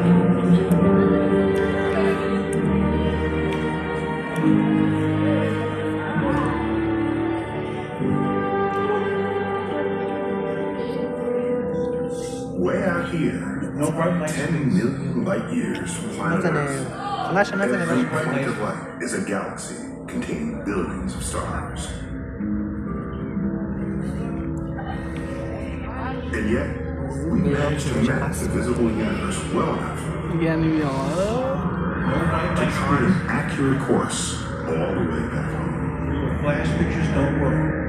Way out here, 10 million light years from planet Earth, every point of light is a galaxy containing billions of stars. And yet, we managed to map the visible universe well enough to chart an accurate course all the way back home. Flash pictures don't work.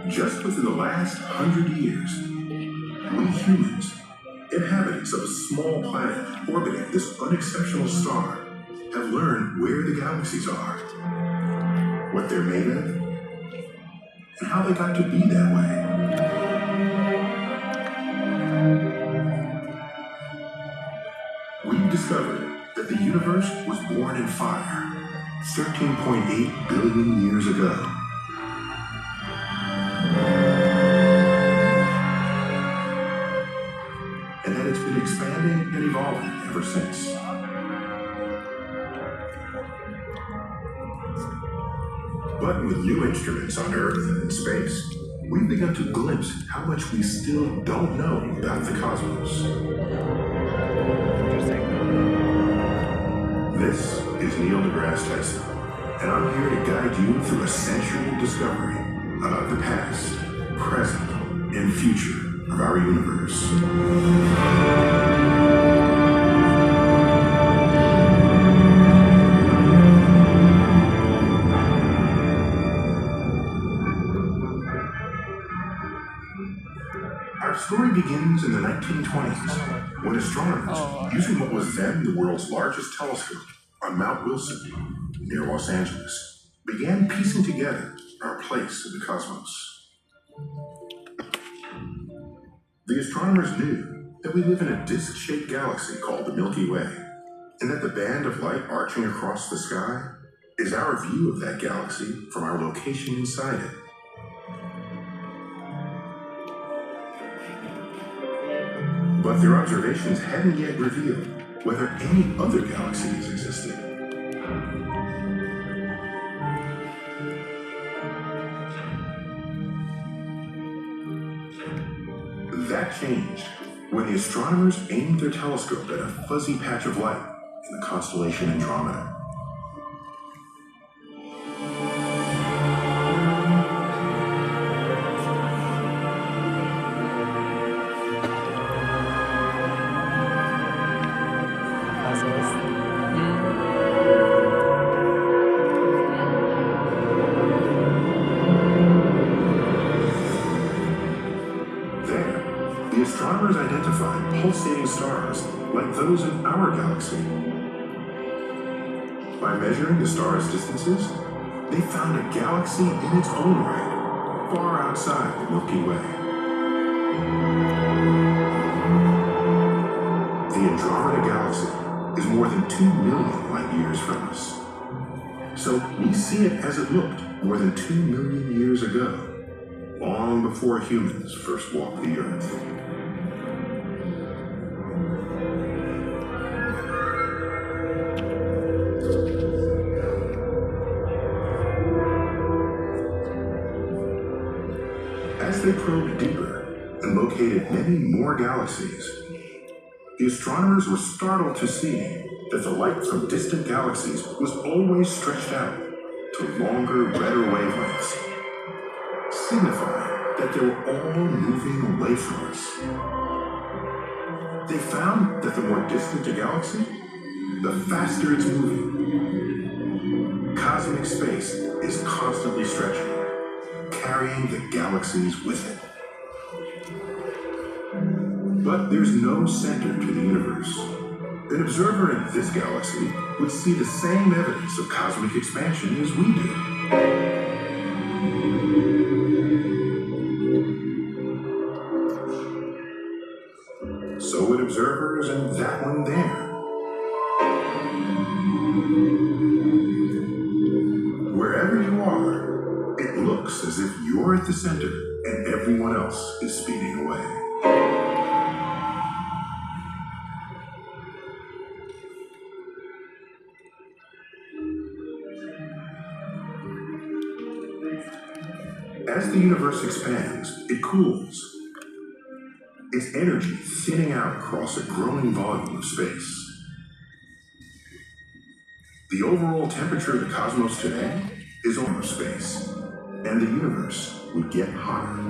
Just within the last 100 years, we humans, inhabitants of a small planet orbiting this unexceptional star, have learned where the galaxies are, what they're made of, and how they got to be that way. We've discovered that the universe was born in fire 13.8 billion years ago. And that it's been expanding and evolving ever since. But with new instruments on Earth and in space, we've begun to glimpse how much we still don't know about the cosmos. This is Neil deGrasse Tyson, and I'm here to guide you through a century of discovery about the past, present, and future of our universe. Our story begins in the 1920s, when astronomers, using what was then the world's largest telescope on Mount Wilson, near Los Angeles, began piecing together our place in the cosmos. The astronomers knew that we live in a disc-shaped galaxy called the Milky Way, and that the band of light arching across the sky is our view of that galaxy from our location inside it. But their observations hadn't yet revealed whether any other galaxies existed. That changed when the astronomers aimed their telescope at a fuzzy patch of light in the constellation Andromeda. The astronomers identified pulsating stars like those in our galaxy. By measuring the stars' distances, they found a galaxy in its own right, far outside the Milky Way. The Andromeda Galaxy is more than 2 million light years from us. So we see it as it looked more than 2 million years ago, long before humans first walked the Earth. As they probed deeper and located many more galaxies, the astronomers were startled to see that the light from distant galaxies was always stretched out to longer, redder wavelengths, signifying that they were all moving away from us. They found that the more distant a galaxy, the faster it's moving. Cosmic space is constantly stretching, carrying the galaxies with it. But there's no center to the universe. an observer in this galaxy would see the same evidence of cosmic expansion as we do. So would observers in that one there. Wherever you are, it looks as if you're at the center and everyone else is speeding away. As the universe expands, it cools, its energy thinning out across a growing volume of space. The overall temperature of the cosmos today is over space, and the universe would get hotter.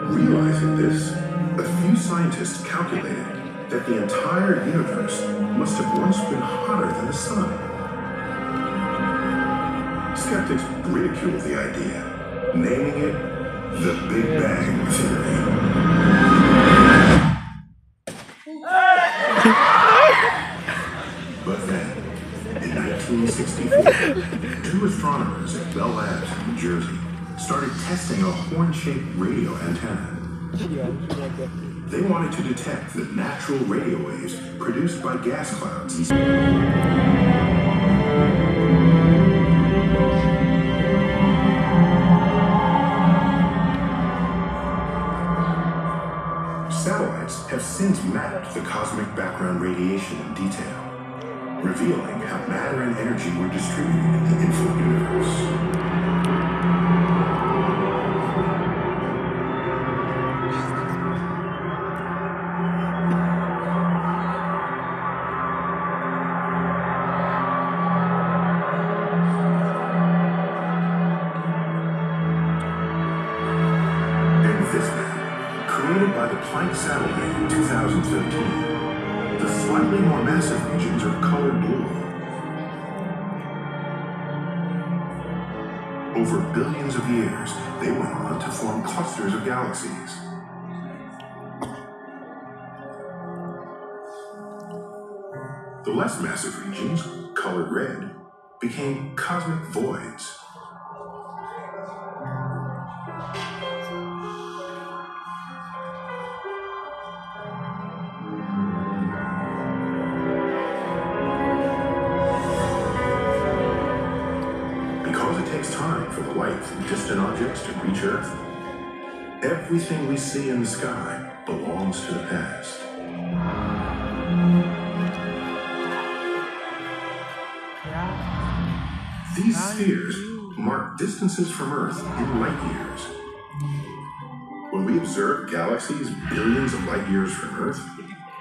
Realizing this, a few scientists calculated that the entire universe must have once been hotter than the sun. Skeptics ridicule the idea, naming it the Big Bang Theory. But then, in 1964, two astronomers at Bell Labs in New Jersey started testing a horn-shaped radio antenna. They wanted to detect the natural radio waves produced by gas clouds. Satellites have since mapped the cosmic background radiation in detail, revealing how matter and energy were distributed in the infinite universe. Created by the Planck satellite in 2013, the slightly more massive regions are colored blue. Over billions of years, they went on to form clusters of galaxies. The less massive regions, colored red, became cosmic voids. Time for the light from distant objects to reach Earth. Everything we see in the sky belongs to the past. These spheres mark distances from Earth in light years. When we observe galaxies billions of light years from Earth,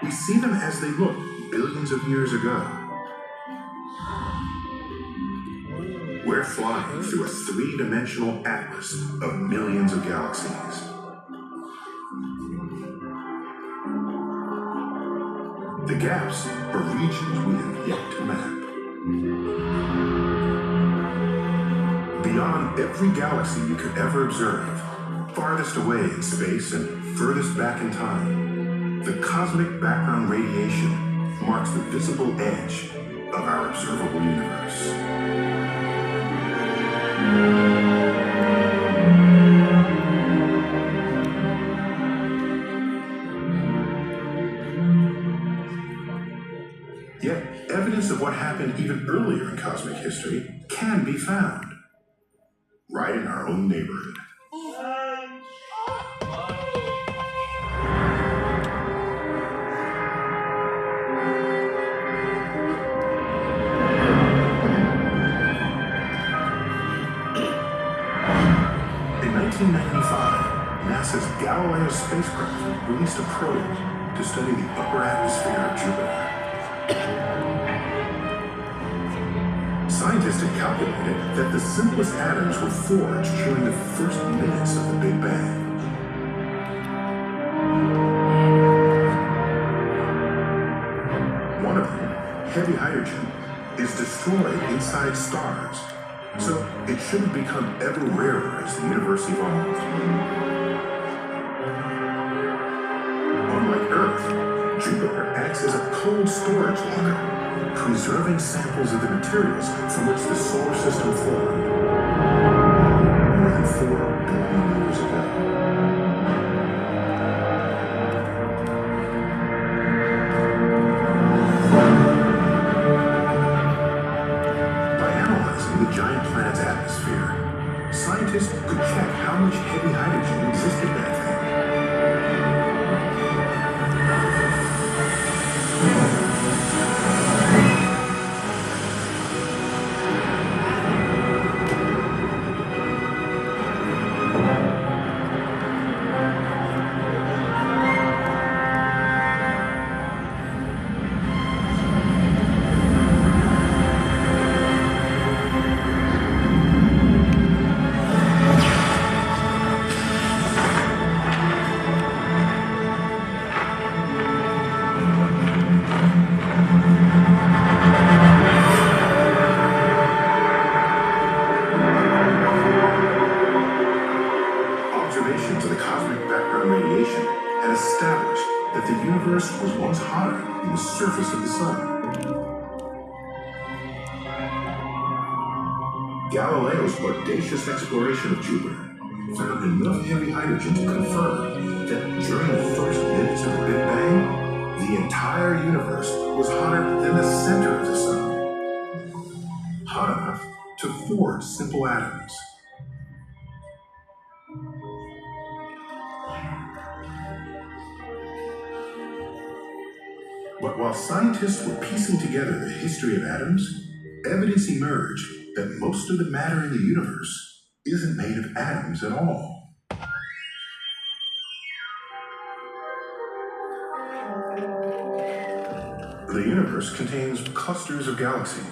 we see them as they looked billions of years ago. We're flying through a three-dimensional atlas of millions of galaxies. The gaps are regions we have yet to map. Beyond every galaxy you could ever observe, farthest away in space and furthest back in time, the cosmic background radiation marks the visible edge of our observable universe. Yet, evidence of what happened even earlier in cosmic history can be found right in our own neighborhood. In 1995, NASA's Galileo spacecraft released a probe to study the upper atmosphere of Jupiter. Scientists had calculated that the simplest atoms were forged during the first minutes of the Big Bang. One of them, heavy hydrogen, is destroyed inside stars, so it shouldn't become ever rarer as the universe evolved. cold storage locker, preserving samples of the materials from which the solar system formed more than 4 billion years ago. Giant planet's atmosphere, scientists could check how much heavy hydrogen existed back then. Observations of the cosmic background radiation had established that the universe was once hotter than the surface of the sun. Galileo's audacious exploration of Jupiter found enough heavy hydrogen to confirm that during the first minutes of the Big Bang, the entire universe was hotter than the center of the sun. Hot enough to forge simple atoms. But while scientists were piecing together the history of atoms, evidence emerged that most of the matter in the universe isn't made of atoms at all. The universe contains clusters of galaxies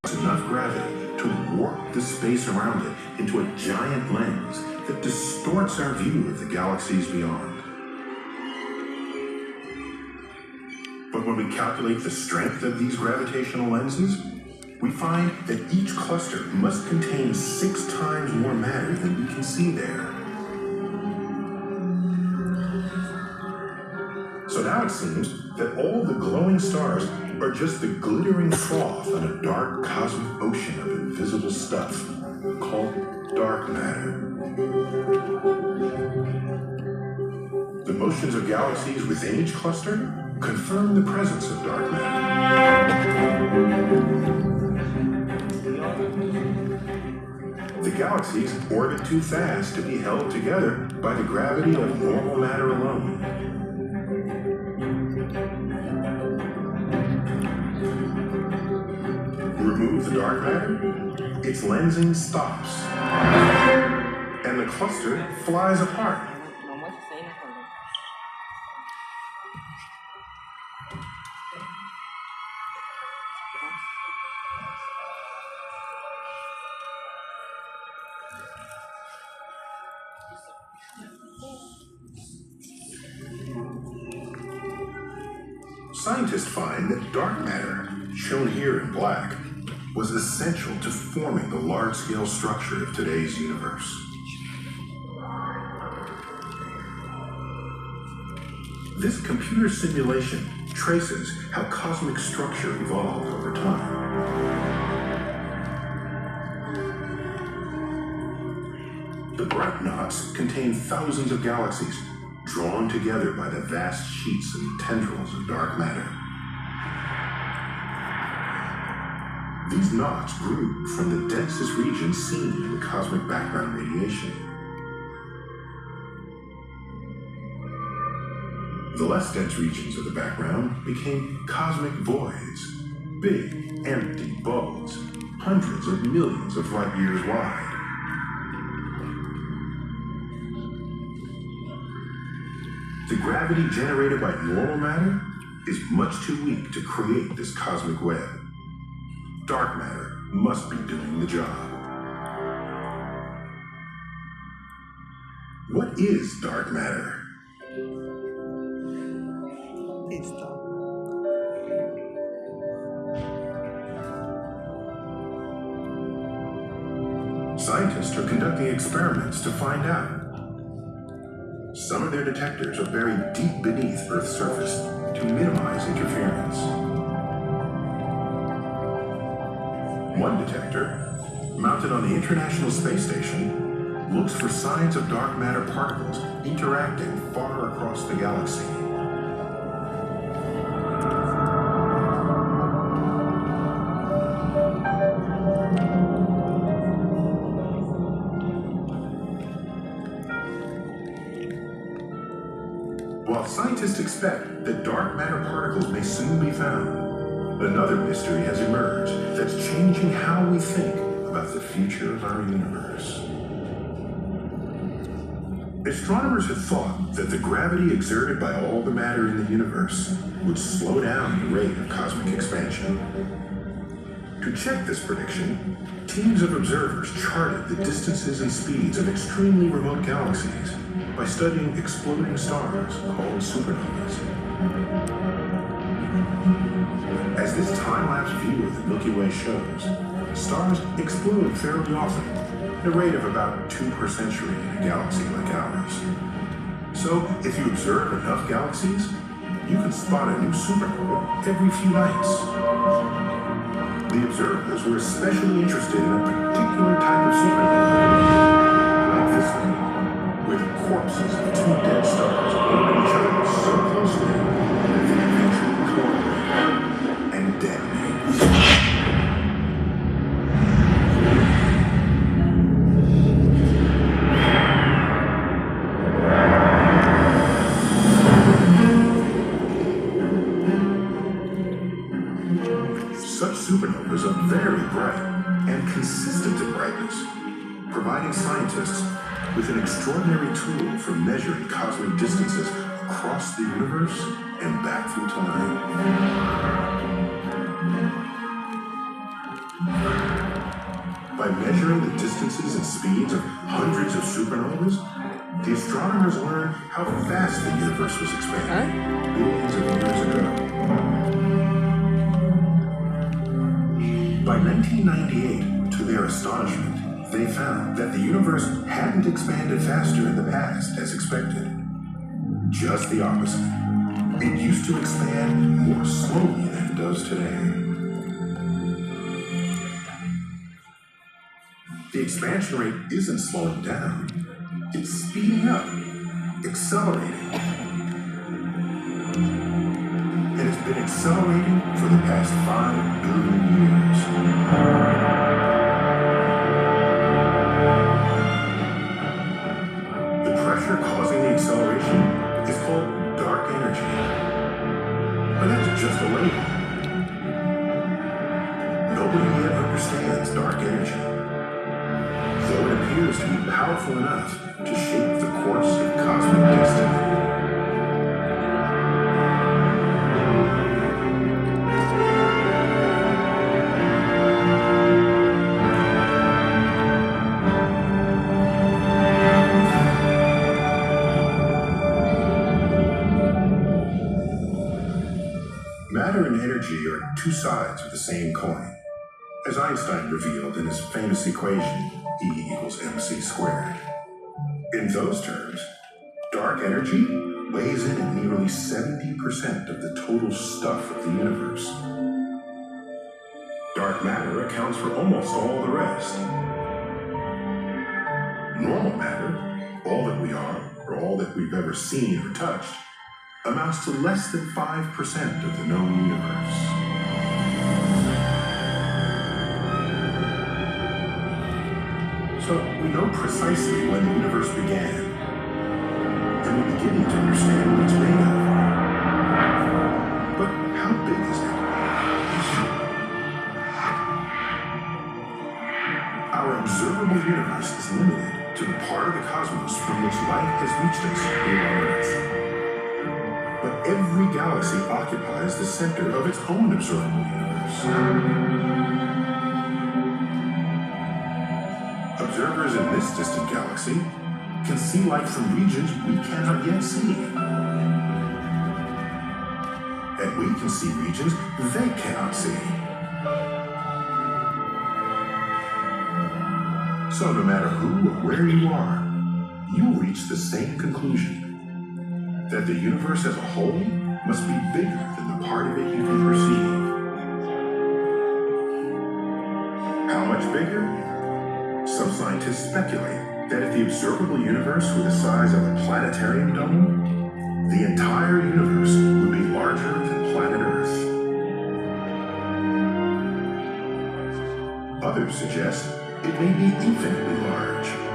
with enough gravity to warp the space around it into a giant lens that distorts our view of the galaxies beyond. But when we calculate the strength of these gravitational lenses, we find that each cluster must contain 6 times more matter than we can see there. So now it seems that all the glowing stars are just the glittering froth on a dark cosmic ocean of invisible stuff called dark matter. The motions of galaxies within each cluster confirm the presence of dark matter. The galaxies orbit too fast to be held together by the gravity of normal matter alone. Remove the dark matter, its lensing stops, and the cluster flies apart. Scientists find that dark matter, shown here in black, was essential to forming the large-scale structure of today's universe. This computer simulation traces how cosmic structure evolved over time. The bright knots contain thousands of galaxies drawn together by the vast sheets and tendrils of dark matter. These knots grew from the densest regions seen in the cosmic background radiation. The less dense regions of the background became cosmic voids, big, empty bulbs, hundreds of millions of light years wide. The gravity generated by normal matter is much too weak to create this cosmic web. Dark matter must be doing the job. What is dark matter? It's dark. Scientists are conducting experiments to find out. Some of their detectors are buried deep beneath Earth's surface, to minimize interference. One detector, mounted on the International Space Station, looks for signs of dark matter particles interacting far across the galaxy. While scientists expect that dark matter particles may soon be found, another mystery has emerged that's changing how we think about the future of our universe. Astronomers had thought that the gravity exerted by all the matter in the universe would slow down the rate of cosmic expansion. To check this prediction, teams of observers charted the distances and speeds of extremely remote galaxies by studying exploding stars called supernovas. As this time-lapse view of the Milky Way shows, stars explode fairly often, at a rate of about 2 per century in a galaxy like ours. So, if you observe enough galaxies, you can spot a new supernova every few nights. The observers were especially interested in a particular type of supernova, like this one, where the corpses of 2 dead stars orbit each other so closely that they eventually collide and detonate. Such supernovas are very bright and consistent in brightness, providing scientists with an extraordinary tool for measuring cosmic distances across the universe and back through time. By measuring the distances and speeds of hundreds of supernovas, the astronomers learned how fast the universe was expanding billions of years ago. By 1998, to their astonishment, they found that the universe hadn't expanded faster in the past as expected. Just the opposite. It used to expand more slowly than it does today. The expansion rate isn't slowing down. It's speeding up, accelerating. And it's been accelerating for the past 5 billion years. The pressure causing the acceleration is called dark energy. But that's just a label. Nobody yet understands dark energy, though it appears to be powerful enough to shape the course of cosmic destiny. Matter and energy are 2 sides of the same coin, as Einstein revealed in his famous equation, E=mc². In those terms, dark energy weighs in at nearly 70% of the total stuff of the universe. Dark matter accounts for almost all the rest. Normal matter, all that we are, or all that we've ever seen or touched, amounts to less than 5% of the known universe. So we know precisely when the universe began, and we're beginning to understand what it's made of. But how big is it? Our observable universe is limited to the part of the cosmos from which light has reached us here on Earth. But every galaxy occupies the center of its own observable universe. Observers in this distant galaxy can see light from regions we cannot yet see. And we can see regions they cannot see. So no matter who or where you are, you'll reach the same conclusion: that the universe as a whole must be bigger than the part of it you can perceive. How much bigger? Some scientists speculate that if the observable universe were the size of a planetarium dome, the entire universe would be larger than planet Earth. Others suggest it may be infinitely large.